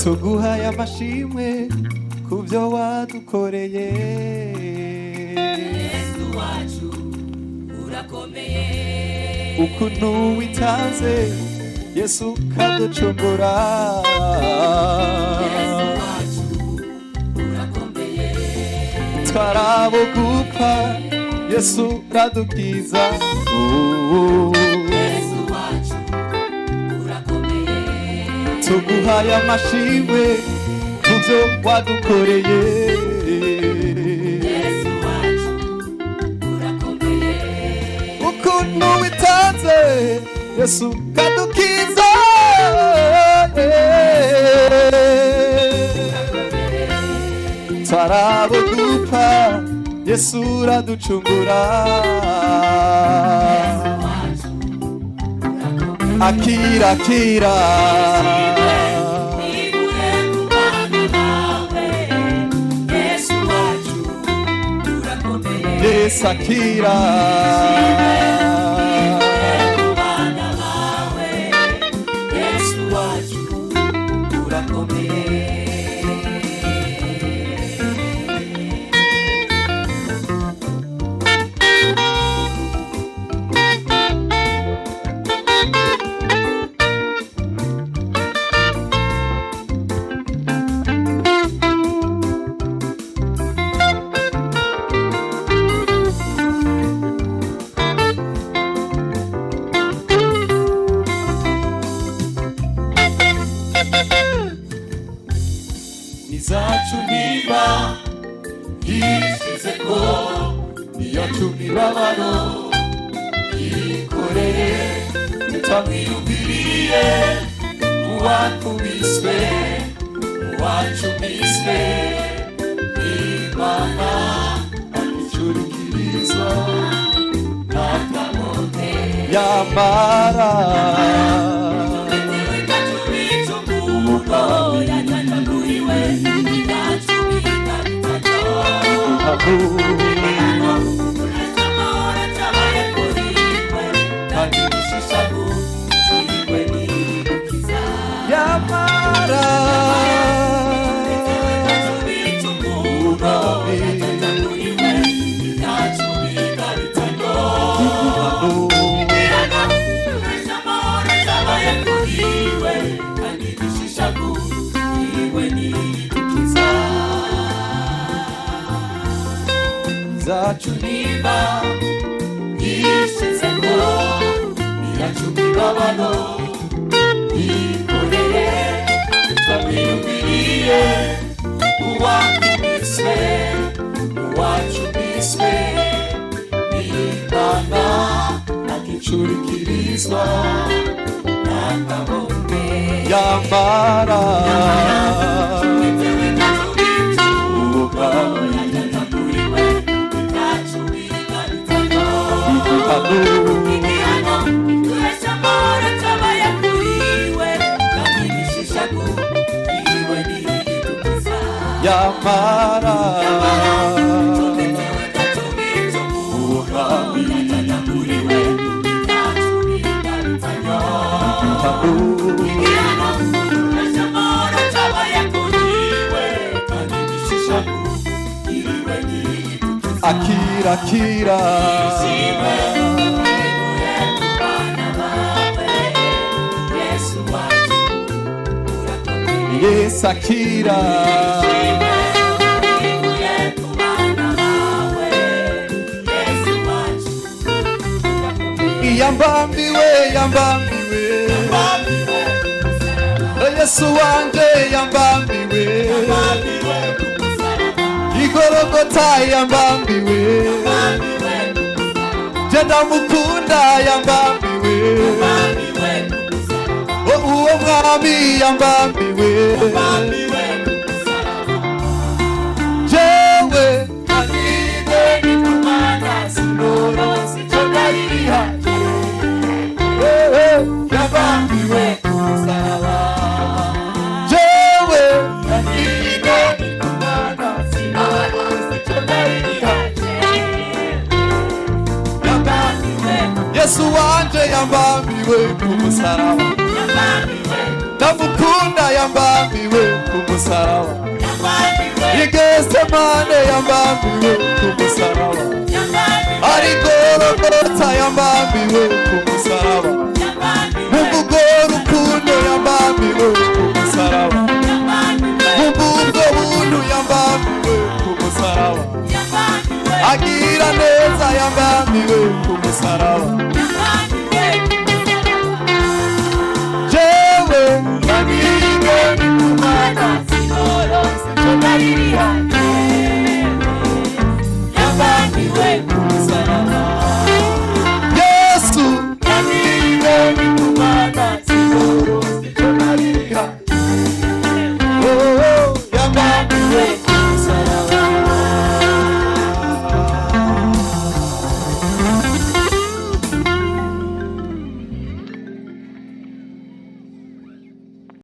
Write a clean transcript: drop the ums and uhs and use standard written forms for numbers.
tuguhaye amashimwe kubyo wadukoreye. Yesu wacu urakomeye, ukuntu witanze Yesu kaducungura. Yesu wacu urakomeye, twarabo gupfa Yesu radukiza. Yesu wacu urakomeye, tuguhaye amashimwe kubyo wadukoreye. Yesu wacu urakomeye, ukuntu witanze Yesu kadukiza. twarabo gupfa Yesu raducungura. akira akira nigure kubana nawe. Yesu wacu urakomeye, Yesu akira kubana nawe. Yesu wacu urakomeye. nizacu niba yishizeko niyacu mibabaro yikoreye. tutamwiyumviriye uwakubiswe uwacumiswe Imana aducurikiriza ntakamone yamara. zacu niba yishizeko niyacu mibabaro yikoreye. tutamwiyumviriye uwakubiswe uwacumiswe Imana agicurikirizwa ntakamone yamara. yamara akira akira Yesu akira yambambiwe yambambiwe Yesu wanje yambambiwe igorogota yambambiwe jenda mukunda yambambiwe uwo mwami yambambiwe jewe anide nikumana sinoro sichodaririha yambambiwe kusaraba jewe anide nikumana sinoro sichodaririha yambambiwe Yesu wanje yambambiwe kumusaraba ndamukunda yambambiwe ku musaraba i Getsemane yambambiwe ku musaraba ari Gologota yambambiwe ku musaraba mvugo rukundo yambambiwe ku musaraba mvugo buntu yambambiwe ku musaraba agira neza yambambiwe ku musaraba